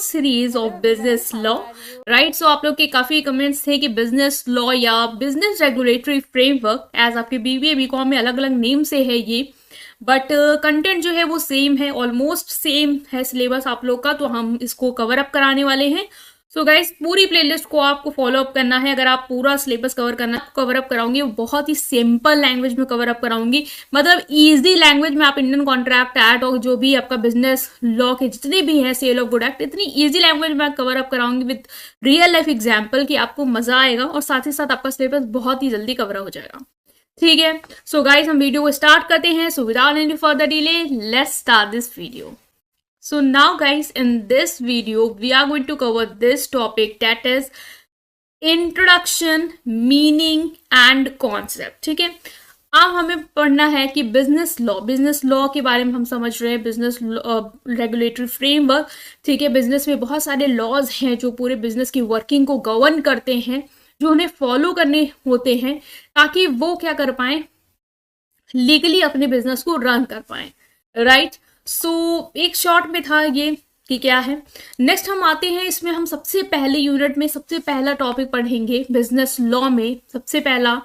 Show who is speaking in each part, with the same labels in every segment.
Speaker 1: Series of business law, right. So आप लोग के काफी कमेंट्स थे कि बिजनेस लॉ या बिजनेस रेगुलेटरी फ्रेमवर्क, एज आपके बीबीए बीकॉम में अलग अलग नेम से है ये, बट कंटेंट जो है वो सेम है, ऑलमोस्ट सेम है सिलेबस आप लोग का, तो हम इसको कवर अप कराने वाले हैं। सो गाइस, पूरी प्लेलिस्ट को आपको फॉलो अप करना है। अगर आप पूरा सिलेबस कवर अप कराऊंगी, वो बहुत ही सिंपल लैंग्वेज में कवर अप कराऊंगी, मतलब इजी लैंग्वेज में। आप इंडियन कॉन्ट्रैक्ट एक्ट और जो भी आपका बिजनेस लॉ के जितने भी हैं, सेल ऑफ गुड एक्ट, इतनी इजी लैंग्वेज में कवर अप कराऊंगी विद रियल लाइफ एग्जाम्पल कि आपको मजा आएगा और साथ ही साथ आपका सिलेबस बहुत ही जल्दी कवर हो जाएगा। ठीक है, सो गाइस हम वीडियो को स्टार्ट करते हैं। So without any further delay, let's start this video. So now guys, in this video we are going to cover this topic, that is introduction, meaning and concept. ठीक है, अब हमें पढ़ना है कि बिजनेस लॉ के बारे में हम समझ रहे हैं, बिजनेस रेगुलेटरी फ्रेमवर्क। ठीक है, बिजनेस में बहुत सारे लॉज हैं जो पूरे बिजनेस की वर्किंग को गवर्न करते हैं, जो उन्हें फॉलो करने होते हैं ताकि वो क्या कर पाए, लीगली अपने बिजनेस को रन कर पाए, राइट। सो एक शॉर्ट में था ये कि क्या है। नेक्स्ट हम आते हैं, इसमें हम सबसे पहले यूनिट में सबसे पहला टॉपिक पढ़ेंगे बिजनेस लॉ में। सबसे पहला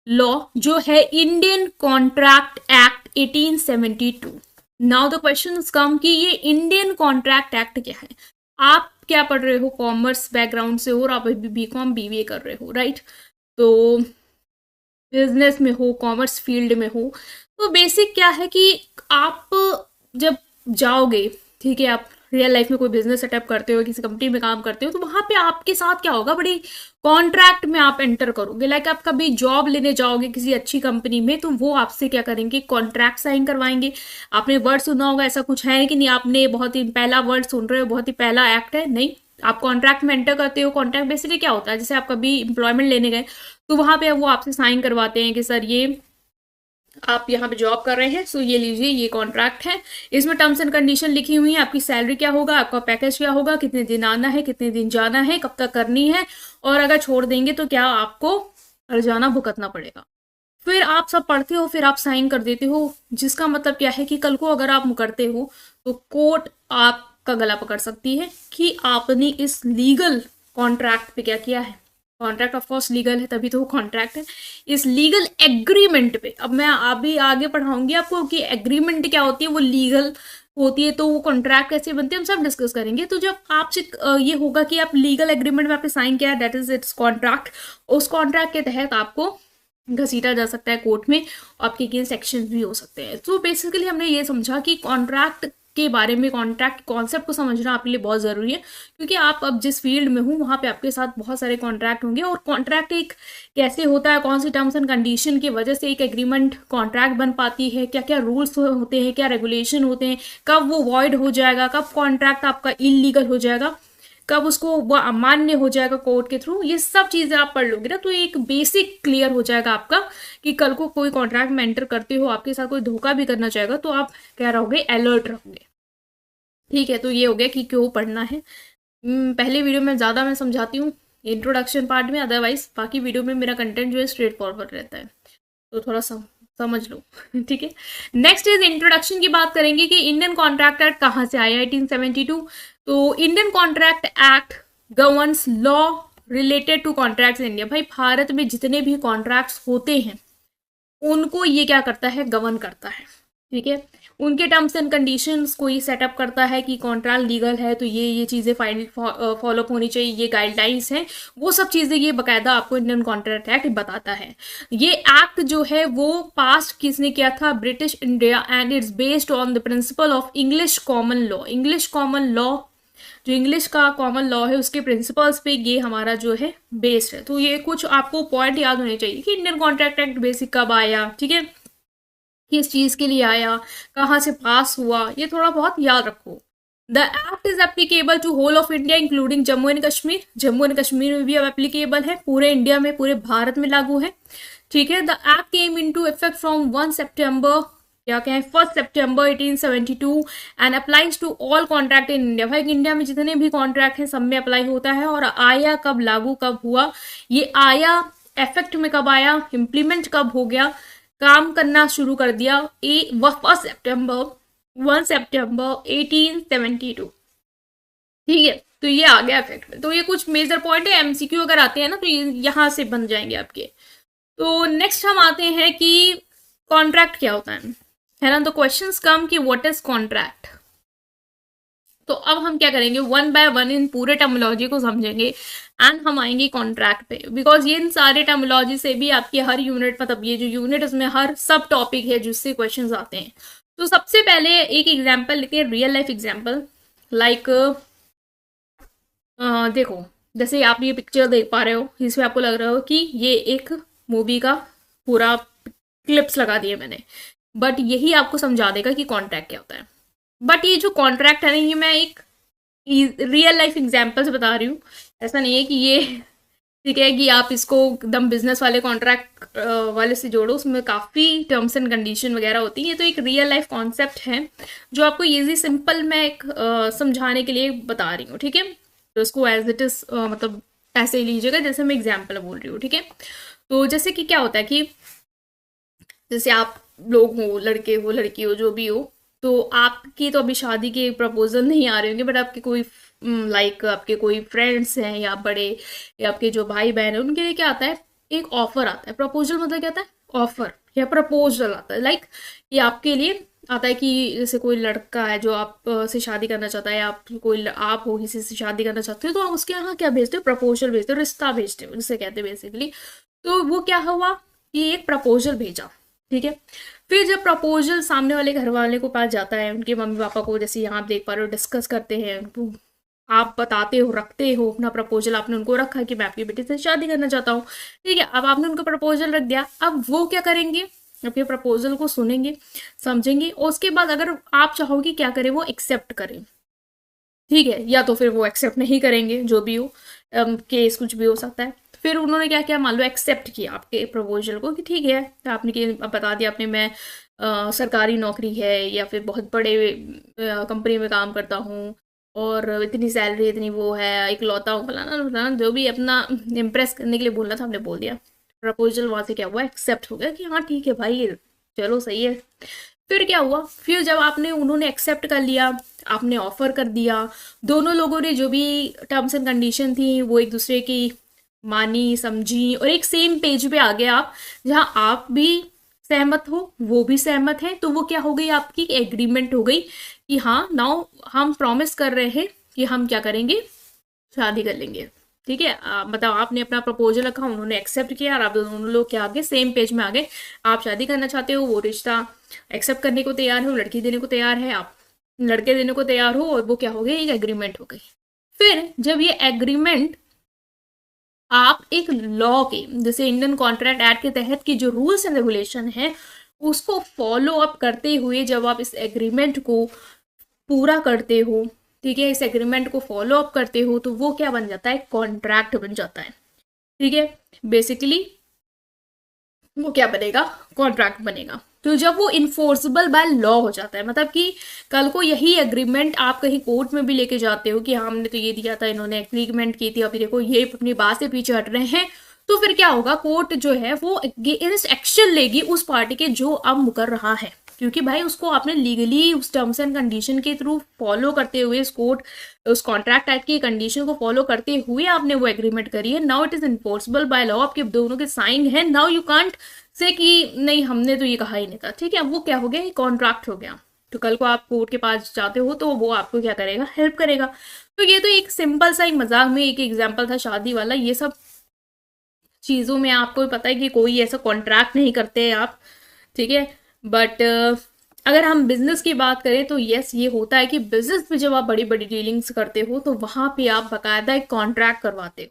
Speaker 1: लॉ जो है Indian contract act 1872। Now the questions come कि ये इंडियन कॉन्ट्रैक्ट एक्ट क्या है। आप क्या पढ़ रहे हो, कॉमर्स बैकग्राउंड से हो और आप अभी बीकॉम बीबीए कर रहे हो, राइट। तो बिजनेस में हो, कॉमर्स फील्ड में हो, तो बेसिक क्या है कि आप जब जाओगे, ठीक है, आप रियल लाइफ में कोई बिजनेस सेटअप करते हो, किसी कंपनी में काम करते हो, तो वहां पे आपके साथ क्या होगा, बड़ी कॉन्ट्रैक्ट में आप एंटर करोगे। लाइक आप कभी जॉब लेने जाओगे किसी अच्छी कंपनी में, तो वो आपसे क्या करेंगे, कॉन्ट्रैक्ट साइन करवाएंगे। आपने वर्ड सुना होगा, ऐसा कुछ है कि नहीं, आपने बहुत ही पहला वर्ड सुन रहे हो, बहुत ही पहला एक्ट है, नहीं। आप कॉन्ट्रैक्ट में एंटर करते हो। कॉन्ट्रैक्ट बेसिकली क्या होता है, जैसे आप कभी एम्प्लॉयमेंट लेने गए तो वहां पे वो आपसे साइन करवाते हैं कि सर ये आप यहाँ पे जॉब कर रहे हैं, सो ये लीजिए, ये कॉन्ट्रैक्ट है, इसमें टर्म्स एंड कंडीशन लिखी हुई है, आपकी सैलरी क्या होगा, आपका पैकेज क्या होगा, कितने दिन आना है, कितने दिन जाना है, कब तक करनी है, और अगर छोड़ देंगे तो क्या आपको हर्जाना भुगतना पड़ेगा। फिर आप सब पढ़ते हो, फिर आप साइन कर देते हो, जिसका मतलब क्या है कि कल को अगर आप मुकरते हो तो कोर्ट आपका गला पकड़ सकती है कि आपने इस लीगल कॉन्ट्रैक्ट पे क्या किया है। कॉन्ट्रैक्ट ऑफ कोर्स लीगल है, तभी तो वो कॉन्ट्रैक्ट है। इस लीगल एग्रीमेंट पे, अब मैं अभी आगे पढ़ाऊंगी आपको कि एग्रीमेंट क्या होती है, वो लीगल होती है, तो वो कॉन्ट्रैक्ट कैसे बनते हैं हम सब डिस्कस करेंगे। तो जब आपसे ये होगा कि आप लीगल एग्रीमेंट में आपने साइन किया है, दैट इज इट्स कॉन्ट्रैक्ट, उस कॉन्ट्रैक्ट के तहत आपको घसीटा जा सकता है कोर्ट में, आपके अगेंस्ट एक्शन भी हो सकते हैं। तो बेसिकली हमने ये समझा कि कॉन्ट्रैक्ट के बारे में, कॉन्ट्रैक्ट कॉन्सेप्ट को समझना आपके लिए बहुत ज़रूरी है, क्योंकि आप अब जिस फील्ड में हो वहाँ पे आपके साथ बहुत सारे कॉन्ट्रैक्ट होंगे, और कॉन्ट्रैक्ट एक कैसे होता है, कौन सी टर्म्स एंड कंडीशन की वजह से एक एग्रीमेंट कॉन्ट्रैक्ट बन पाती है, क्या क्या रूल्स होते हैं, क्या रेगुलेशन होते हैं, कब वो वॉइड हो जाएगा, कब कॉन्ट्रैक्ट आपका इलीगल हो जाएगा, कब उसको वो अमान्य हो जाएगा कोर्ट के थ्रू, ये सब चीज़ें आप पढ़ लोगे ना, तो एक बेसिक क्लियर हो जाएगा आपका कि कल को कोई कॉन्ट्रैक्ट में एंटर करते हो, आपके साथ कोई धोखा भी करना चाहेगा तो आप क्या रहोगे, अलर्ट रहोगे। ठीक है, तो ये हो गया कि क्यों पढ़ना है। पहले वीडियो में ज़्यादा मैं समझाती हूँ इंट्रोडक्शन पार्ट में, अदरवाइज बाकी वीडियो में मेरा कंटेंट जो है स्ट्रेट फॉरवर्ड रहता है, तो थोड़ा समझ लो। ठीक है, नेक्स्ट इज इंट्रोडक्शन की बात करेंगे कि इंडियन कॉन्ट्रैक्ट एक्ट कहाँ से आया, 1872। तो Indian contract act governs law related to contracts in India. भाई भारत में जितने भी कॉन्ट्रैक्ट्स होते हैं उनको ये क्या करता है, गवर्न करता है। ठीक है, उनके टर्म्स एंड कंडीशंस को ये सेटअप करता है कि कॉन्ट्रैक्ट लीगल है तो ये चीज़ें फॉलो होनी चाहिए, ये गाइडलाइंस हैं, वो सब चीज़ें ये बकायदा आपको इंडियन कॉन्ट्रैक्ट एक्ट बताता है। ये एक्ट जो है वो पास किसने किया था, British India, and it's based on the principle of English common law. English common law, जो इंग्लिश का कॉमन लॉ है, उसके प्रिंसिपल्स पे ये हमारा जो है बेस्ड है। तो ये कुछ आपको पॉइंट याद होने चाहिए कि इंडियन कॉन्ट्रैक्ट एक्ट बेसिक कब आया, ठीक है, किस चीज़ के लिए आया, कहाँ से पास हुआ, ये थोड़ा बहुत याद रखो। The act is applicable to whole of India including Jammu and Kashmir. Jammu and Kashmir में भी अब एप्लीकेबल है, पूरे इंडिया में, पूरे भारत में लागू है। ठीक है, the act came into effect from 1 September, क्या कहें, 1 September 1872 and applies to all contract in India. भाई इंडिया में जितने भी कॉन्ट्रैक्ट हैं सब में अप्लाई होता है। और आया कब, लागू कब हुआ, ये आया इफेक्ट में कब आया, इम्प्लीमेंट कब हो गया, काम करना शुरू कर दिया 1 सितंबर 1872। ठीक है, तो ये आ गया इफेक्ट में। तो ये कुछ मेजर पॉइंट है, एमसीक्यू अगर आते हैं ना तो ये यहाँ से बन जाएंगे आपके। तो नेक्स्ट हम आते हैं कि कॉन्ट्रैक्ट क्या होता है ना। तो क्वेश्चंस कम कि व्हाट इज कॉन्ट्रैक्ट। तो अब हम क्या करेंगे, वन बाय वन इन पूरे टर्मिनोलॉजी को समझेंगे एंड हम आएंगे कॉन्ट्रैक्ट पे, बिकॉज ये इन सारे टर्मिनोलॉजी से भी आपकी हर यूनिट, मतलब ये जो यूनिट उसमें हर सब टॉपिक है जिससे क्वेश्चंस आते हैं। तो सबसे पहले एक एग्जाम्पल लेते हैं, रियल लाइफ एग्जाम्पल। लाइक देखो, जैसे आप ये पिक्चर देख पा रहे हो, इसमें आपको लग रहा हो कि ये एक मूवी का पूरा क्लिप्स लगा दिए मैंने, बट यही आपको समझा देगा कि कॉन्ट्रैक्ट क्या होता है। बट ये जो कॉन्ट्रैक्ट है ना, ये मैं एक रियल लाइफ एग्जाम्पल से बता रही हूँ। ऐसा नहीं है कि ये ठीक है कि आप इसको एकदम बिजनेस वाले कॉन्ट्रैक्ट वाले से जोड़ो, उसमें काफ़ी टर्म्स एंड कंडीशन वगैरह होती है। तो एक रियल लाइफ कॉन्सेप्ट है जो आपको ईजी सिंपल मैं एक समझाने के लिए बता रही हूँ, ठीक है। तो उसको एज इट इज़ मतलब ऐसे ही लीजिएगा जैसे मैं एग्जाम्पल बोल रही हूँ, ठीक है। तो जैसे कि क्या होता है कि जैसे आप लोग हो, लड़के हो लड़की हो जो भी हो, तो आपकी तो अभी शादी के प्रपोजल नहीं आ रहे होंगे, बट आपके कोई लाइक आपके कोई फ्रेंड्स हैं या बड़े या आपके जो भाई बहन है, उनके लिए क्या आता है, एक ऑफर आता है। प्रपोजल मतलब क्या आता है, ऑफर या प्रपोजल आता है। लाइक ये आपके लिए आता है कि जैसे कोई लड़का है जो आप से शादी करना चाहता है, आप कोई आप हो किसी से शादी करना चाहते हो, तो आप उसके यहाँ क्या भेजते हो, प्रपोजल भेजते हो, रिश्ता भेजते हो जिसे कहते हैं बेसिकली। तो वो क्या हुआ कि एक प्रपोजल भेजा, ठीक है। फिर जब प्रपोजल सामने वाले घर वाले को पास जाता है, उनके मम्मी पापा को, जैसे यहाँ आप देख पा रहे हो, डिस्कस करते हैं, तो आप बताते हो, रखते हो अपना प्रपोजल, आपने उनको रखा कि मैं आपकी बेटी से शादी करना चाहता हूँ, ठीक है। अब आपने उनका प्रपोजल रख दिया, अब वो क्या करेंगे, आपके प्रपोजल को सुनेंगे, समझेंगे, और उसके बाद अगर आप चाहोगे क्या करें, वो एक्सेप्ट करें, ठीक है, या तो फिर वो एक्सेप्ट नहीं करेंगे, जो भी हो केस कुछ भी हो सकता है। फिर उन्होंने क्या किया, मान लो एक्सेप्ट किया आपके प्रपोजल को कि ठीक है, आपने कि बता दिया आपने, मैं सरकारी नौकरी है या फिर बहुत बड़े कंपनी में काम करता हूँ और इतनी सैलरी, इतनी वो है, इकलौता हूँ, फलाना फलाना, जो भी अपना इम्प्रेस करने के लिए बोलना था, हमने बोल दिया। प्रपोजल वहाँ से क्या हुआ, एक्सेप्ट हो गया कि हाँ ठीक है भाई, चलो सही है। फिर क्या हुआ, फिर जब आपने उन्होंने एक्सेप्ट कर लिया, आपने ऑफर कर दिया, दोनों लोगों ने जो भी टर्म्स एंड कंडीशन थी वो एक दूसरे की मानी समझी और एक सेम पेज पे आ गए आप, जहां आप भी सहमत हो, वो भी सहमत है। तो वो क्या हो गई, आपकी एग्रीमेंट हो गई कि हाँ नाउ हम प्रॉमिस कर रहे हैं कि हम क्या करेंगे, शादी कर लेंगे, ठीक है। मतलब आपने अपना प्रपोजल रखा, उन्होंने एक्सेप्ट किया और आप दोनों लोग क्या आ गए, सेम पेज में आ गए। आप शादी करना चाहते हो, वो रिश्ता एक्सेप्ट करने को तैयार हो, लड़की देने को तैयार है, आप लड़के देने को तैयार हो, और वो क्या हो गई, एक एग्रीमेंट हो गई। फिर जब ये एग्रीमेंट आप एक लॉ के, जैसे इंडियन कॉन्ट्रैक्ट एक्ट के तहत की जो रूल्स एंड रेगुलेशन है उसको फॉलो अप करते हुए जब आप इस एग्रीमेंट को पूरा करते हो, ठीक है, इस एग्रीमेंट को फॉलो अप करते हो, तो वो क्या बन जाता है, कॉन्ट्रैक्ट बन जाता है, ठीक है। बेसिकली वो क्या बनेगा, कॉन्ट्रैक्ट बनेगा। तो जब वो इन्फोर्सेबल बाय लॉ हो जाता है, मतलब कि कल को यही एग्रीमेंट आप कहीं कोर्ट में भी लेके जाते हो कि हाँ हमने तो ये दिया था, इन्होंने एग्रीमेंट की थी, अभी देखो ये अपनी बात से पीछे हट रहे हैं, तो फिर क्या होगा, कोर्ट जो है वो अगेंस्ट एक्शन लेगी उस पार्टी के जो अब मुकर रहा है, क्योंकि भाई उसको आपने लीगली उस टर्म्स एंड कंडीशन के थ्रू फॉलो करते हुए, उस कॉन्ट्रैक्ट एक्ट की कंडीशन को फॉलो करते हुए आपने वो एग्रीमेंट करी है। Now it is enforceable by law, आपके दोनों के साइन है। नाउ यू कांट से कि नहीं हमने तो ये कहा ही नहीं था, ठीक है। वो क्या हो गया, कॉन्ट्रैक्ट हो गया। तो कल को आप कोर्ट के पास जाते हो तो वो आपको क्या करेगा, हेल्प करेगा। तो ये तो एक सिंपल सा एक मजाक में एक एग्जाम्पल था शादी वाला। ये सब चीज़ों में आपको पता है कि कोई ऐसा कॉन्ट्रैक्ट नहीं करते हैं आप, ठीक है। बट अगर हम बिजनेस की बात करें तो यस, ये होता है कि बिजनेस में जब आप बड़ी बड़ी डीलिंग्स करते हो तो वहां पे आप बकायदा एक कॉन्ट्रैक्ट करवाते हो,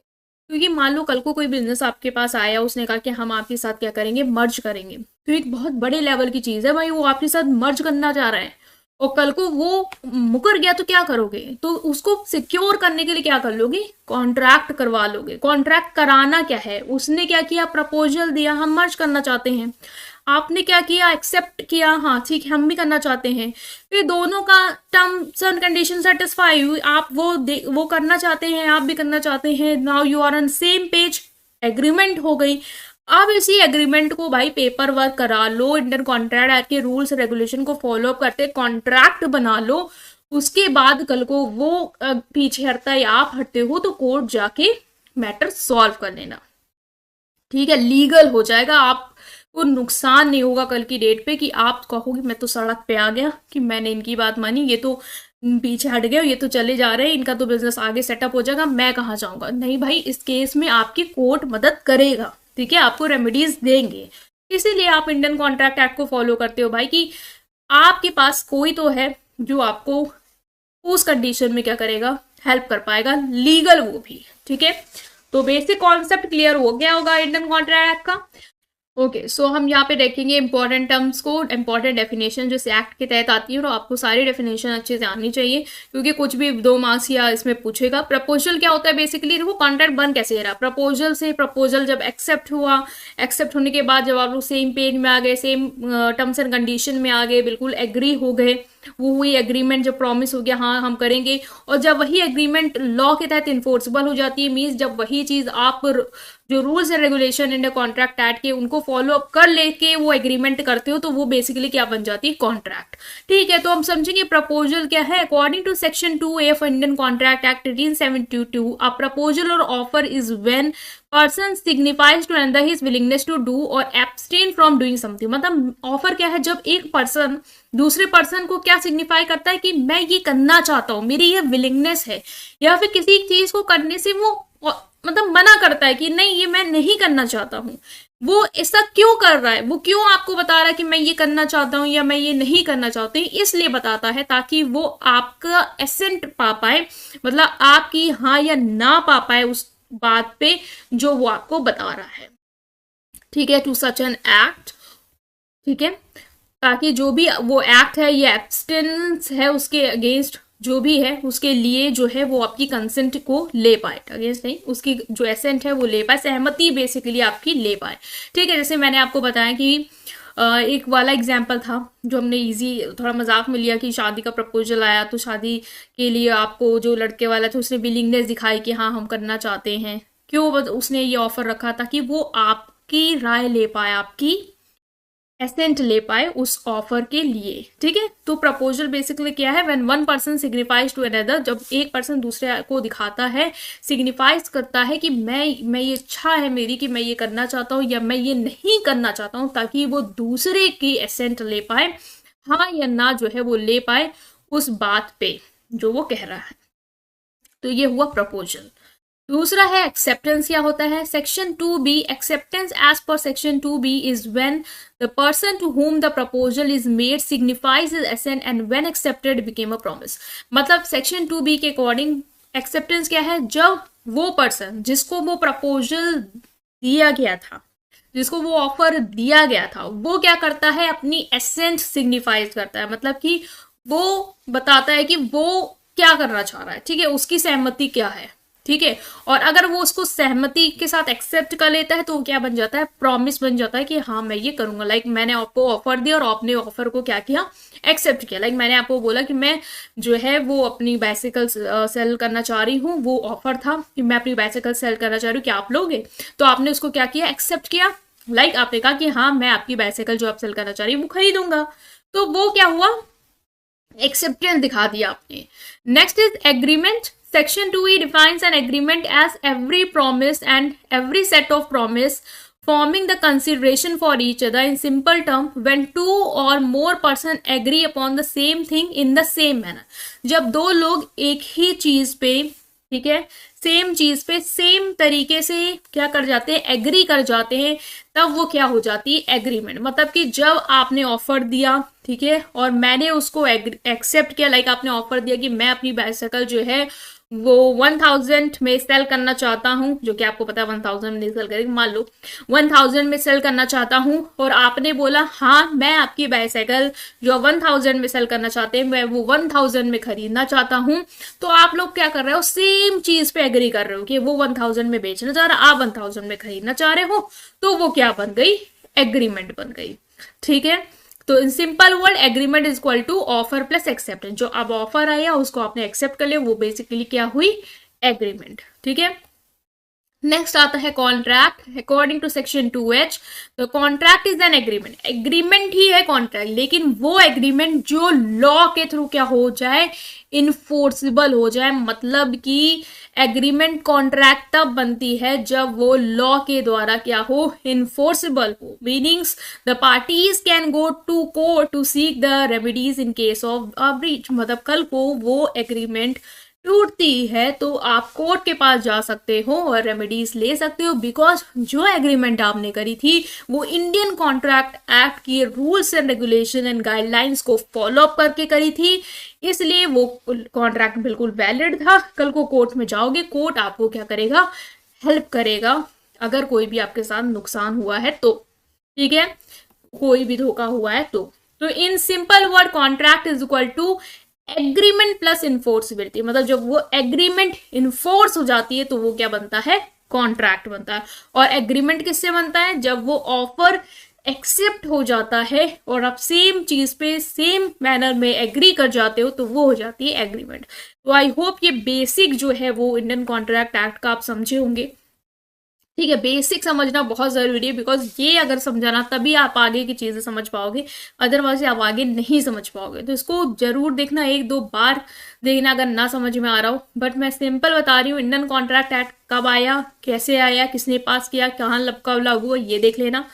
Speaker 1: क्योंकि मान लो कल को कोई बिजनेस आपके पास आया, उसने कहा कि हम आपके साथ क्या करेंगे, मर्ज करेंगे, तो एक बहुत बड़े लेवल की चीज़ है भाई, वो आपके साथ मर्ज करना चाह रहे हैं और कल को वो मुकर गया तो क्या करोगे, तो उसको सिक्योर करने के लिए क्या कर लोगे, कॉन्ट्रैक्ट करवा लोगे। कॉन्ट्रैक्ट कराना क्या है, उसने क्या किया, प्रपोजल दिया, हम मर्ज करना चाहते हैं, आपने क्या किया, एक्सेप्ट किया, हाँ ठीक है हम भी करना चाहते हैं, फिर दोनों का टर्म्स एंड कंडीशन सेटिस्फाई हुई, आप वो करना चाहते हैं, आप भी करना चाहते हैं, now you are on same page, agreement हो गई। अब इसी एग्रीमेंट को भाई पेपर वर्क करा लो, इंडियन कॉन्ट्रैक्ट एक्ट के रूल्स रेगुलेशन को फॉलो अप करते कॉन्ट्रैक्ट बना लो, उसके बाद कल को वो पीछे हटता है या आप हटते हो तो कोर्ट जाके मैटर सॉल्व कर लेना, ठीक है, लीगल हो जाएगा, आपको नुकसान नहीं होगा कल की डेट पे कि आप कहोगे मैं तो सड़क पे आ गया कि मैंने इनकी बात मानी, ये तो पीछे हट गए, ये तो चले जा रहे हैं, इनका तो बिजनेस आगे सेटअप हो जाएगा, मैं कहाँ जाऊंगा। नहीं भाई, इस केस में आपकी कोर्ट मदद करेगा, ठीक है, आपको रेमेडीज देंगे। इसीलिए आप इंडियन कॉन्ट्रैक्ट एक्ट को फॉलो करते हो भाई, कि आपके पास कोई तो है जो आपको उस कंडीशन में क्या करेगा, हेल्प कर पाएगा, लीगल वो भी, ठीक है। तो बेसिक कॉन्सेप्ट क्लियर हो गया होगा इंडियन कॉन्ट्रैक्ट का। ओके, सो हम यहाँ पे देखेंगे इंपॉर्टेंट टर्म्स को, इंपॉर्टेंट डेफिनेशन जो इस एक्ट के तहत आती है, और आपको सारी डेफिनेशन अच्छे से आनी चाहिए, क्योंकि कुछ भी 2 मार्क्स या इसमें पूछेगा। प्रपोजल क्या होता है बेसिकली, देखो कॉन्ट्रैक्ट बन कैसे रहा, प्रपोजल से। प्रपोजल जब एक्सेप्ट हुआ, एक्सेप्ट होने के बाद जब आप लोग सेम पेज में आ गए, सेम टर्म्स एंड कंडीशन में आ गए, बिल्कुल एग्री हो गए, वो हुई एग्रीमेंट, जब प्रॉमिस हो गया हाँ हम करेंगे, और जब वही एग्रीमेंट लॉ के तहत इन्फोर्सेबल हो जाती है, मीन्स जब वही चीज आप जो rules and regulation Indian contract act के उनको फॉलो अप कर लेके वो एग्रीमेंट करते हो, तो वो बेसिकली क्या बन जाती है, कॉन्ट्रैक्ट, ठीक है। तो हम समझेंगे प्रपोजल क्या है। According to section 2A of Indian contract act 1872, a proposal or offer is when person signifies to another his willingness to do or abstain from doing something. मतलब ऑफर क्या है, जब एक पर्सन दूसरे पर्सन को क्या सिग्निफाई करता है कि मैं ये करना चाहता हूँ, मेरी ये विलिंगनेस है, या फिर किसी चीज को करने से वो मतलब मना करता है कि नहीं ये मैं नहीं करना चाहता हूँ। वो ऐसा क्यों कर रहा है, वो क्यों आपको बता रहा है कि मैं ये करना चाहता हूँ या मैं ये नहीं करना चाहती, इसलिए बताता है ताकि वो आपका एसेंट पा पाए, मतलब आपकी हाँ या ना पा पाए उस बात पे जो वो आपको बता रहा है, ठीक है, टू सच एन एक्ट, ठीक है, ताकि जो भी वो एक्ट है, ये एब्सटेंस है, उसके अगेंस्ट जो भी है उसके लिए जो है वो आपकी कंसेंट को ले पाए, अगेंस्ट नहीं, उसकी जो एसेंट है वो ले पाए, सहमति बेसिकली आपकी ले पाए, ठीक है। जैसे मैंने आपको बताया कि एक वाला एग्जाम्पल था जो हमने इजी थोड़ा मजाक में लिया कि शादी का प्रपोजल आया, तो शादी के लिए आपको जो लड़के वाला था उसने विलिंगनेस दिखाई कि हाँ हम करना चाहते हैं, क्यों उसने ये ऑफर रखा था कि वो आपकी राय ले पाए, आपकी एसेंट ले पाए उस ऑफर के लिए, ठीक है। तो प्रपोजल बेसिकली क्या है, when one person signifies to another, जब एक पर्सन दूसरे को दिखाता है, सिग्निफाइज करता है कि मैं ये इच्छा है मेरी कि मैं ये करना चाहता हूँ या मैं ये नहीं करना चाहता हूँ, ताकि वो दूसरे की एसेंट ले पाए, हाँ या ना जो है वो ले पाए उस बात पे जो वो कह रहा है। तो ये हुआ प्रपोजल। दूसरा है एक्सेप्टेंस। क्या होता है, section 2B, acceptance as per section 2B is when the person to whom the proposal is made signifies his assent and when accepted became a promise. मतलब सेक्शन 2B के अकॉर्डिंग एक्सेप्टेंस क्या है, जब वो person जिसको वो proposal दिया गया था, जिसको वो ऑफर दिया गया था, वो क्या करता है, अपनी एसेंट सिग्निफाइज करता है, मतलब कि वो बताता है कि वो क्या करना चाह रहा है, ठीक है, उसकी सहमति क्या है, ठीक है। और अगर वो उसको सहमति के साथ एक्सेप्ट कर लेता है तो वो क्या बन जाता है, प्रॉमिस बन जाता है कि हाँ मैं ये करूंगा। लाइक मैंने आपको ऑफर दिया और आपने ऑफर को क्या किया, एक्सेप्ट किया। लाइक मैंने आपको बोला कि मैं जो है वो अपनी बाइसिकल सेल करना चाह रही हूँ, वो ऑफर था कि मैं अपनी बाइसिकल सेल करना चाह रही हूँ, क्या आप लोगे, तो आपने उसको क्या किया, एक्सेप्ट किया। लाइक आपने कहा कि हाँ मैं आपकी बाइसिकल जो आप सेल करना चाह रही हूँ वो खरीदूंगा, तो वो क्या हुआ, एक्सेप्टेंस दिखा दिया आपने। Next is agreement. Section 2E defines an agreement as every promise and every set of promise forming the consideration for each other in simple term when two or more person agree upon the same thing in the same manner। जब दो लोग एक ही चीज पे, ठीक है, same चीज पे सेम तरीके से क्या कर जाते हैं, एग्री कर जाते हैं, तब वो क्या हो जाती है, एग्रीमेंट। मतलब कि जब आपने ऑफर दिया, ठीक है, और मैंने उसको एक्सेप्ट किया, लाइक आपने ऑफर दिया कि मैं अपनी बाइसाइकिल जो है वो 1000 में सेल करना चाहता हूं, जो कि आपको पता है 1000 में नहीं सेल करेगी, मान लो 1000 में सेल करना चाहता हूं, और आपने बोला हाँ मैं आपकी बाइसाइकिल जो 1000 में सेल करना चाहते हैं मैं वो 1000 में खरीदना चाहता हूं, तो आप लोग क्या कर रहे हो, सेम चीज पे एग्री कर रहे हो कि वो 1000 में बेचना चाह रहा, आप 1000 में खरीदना चाह रहे हो, तो वो क्या बन गई, एग्रीमेंट बन गई, ठीक है। तो in simple word agreement is equal to offer plus acceptance. जो अब ऑफर आया उसको आपने एक्सेप्ट कर लिया, वो बेसिकली क्या हुई, एग्रीमेंट, ठीक है। नेक्स्ट आता है contract. According to section 2H, तो contract is an agreement, agreement ही है कॉन्ट्रैक्ट, लेकिन वो एग्रीमेंट जो लॉ के थ्रू क्या हो जाए, इन्फोर्सिबल हो जाए। मतलब कि एग्रीमेंट कॉन्ट्रैक्ट तब बनती है जब वो लॉ के द्वारा क्या हो, इन्फोर्सिबल हो। Meanings the parties can go to court to seek the remedies in case of a breach. मतलब कल को वो एग्रीमेंट टूटती है तो आप कोर्ट के पास जा सकते हो और रेमेडीज ले सकते हो, बिकॉज जो एग्रीमेंट आपने करी थी वो इंडियन कॉन्ट्रैक्ट एक्ट की rules and regulation and guidelines को फॉलो अप करके करी थी, इसलिए वो कॉन्ट्रैक्ट बिल्कुल वैलिड था। कल को कोर्ट में जाओगे, कोर्ट आपको क्या करेगा, हेल्प करेगा अगर कोई भी आपके साथ नुकसान हुआ है तो, ठीक है, कोई भी धोखा हुआ है तो in simple word contract is equal to agreement plus enforceability. मतलब जब वो एग्रीमेंट इन्फोर्स हो जाती है तो वो क्या बनता है, कॉन्ट्रैक्ट बनता है। और एग्रीमेंट किससे बनता है, जब वो ऑफर एक्सेप्ट हो जाता है और आप सेम चीज पे सेम मैनर में एग्री कर जाते हो तो वो हो जाती है एग्रीमेंट। तो आई होप ये बेसिक जो है वो इंडियन कॉन्ट्रैक्ट एक्ट का आप समझे होंगे। ठीक है, बेसिक समझना बहुत जरूरी है, बिकॉज ये अगर समझाना तभी आप आगे की चीजें समझ पाओगे, अदरवाइज आप आगे नहीं समझ पाओगे। तो इसको जरूर देखना, एक दो बार देखना अगर ना समझ में आ रहा हो। बट मैं सिंपल बता रही हूँ, इंडियन कॉन्ट्रैक्ट एक्ट कब आया, कैसे आया, किसने पास किया, कहाँ कब लागू हुआ, ये देख लेना।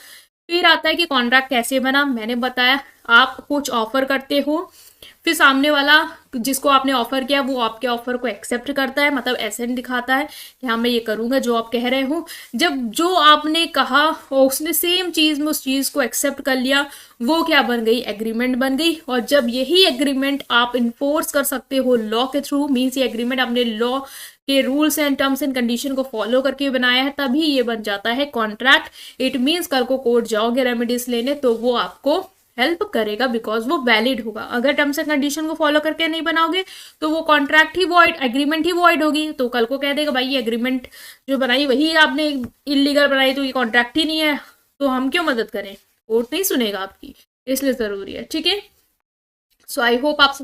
Speaker 1: फिर आता है कि कॉन्ट्रैक्ट कैसे बना, मैंने बताया आप कुछ ऑफर करते हो, फिर सामने वाला जिसको आपने ऑफर किया वो आपके ऑफर को एक्सेप्ट करता है, मतलब एसेंट दिखाता है कि हाँ मैं ये करूंगा जो आप कह रहे हो। जब जो आपने कहा और उसने सेम चीज में उस चीज को एक्सेप्ट कर लिया, वो क्या बन गई, एग्रीमेंट बन गई। और जब यही एग्रीमेंट आप इन्फोर्स कर सकते हो लॉ के थ्रू, मीन्स ये एग्रीमेंट आपने लॉ के rules and terms and condition को फॉलो करके बनाया है, तभी ये बन जाता है कॉन्ट्रैक्ट। इट मीन्स कल को कोर्ट जाओगे रेमेडीज लेने तो वो आपको हेल्प करेगा, बिकॉज वो वैलिड होगा। अगर टर्म्स एंड कंडीशन को फॉलो करके नहीं बनाओगे तो वो कॉन्ट्रैक्ट ही वॉइड, एग्रीमेंट ही वॉइड होगी। तो कल को कह देगा भाई ये एग्रीमेंट जो बनाई वही आपने इलीगल बनाई, तो ये कॉन्ट्रैक्ट ही नहीं है, तो हम क्यों मदद करें, कोर्ट नहीं सुनेगा आपकी। इसलिए जरूरी है, ठीक है। सो आई होप आप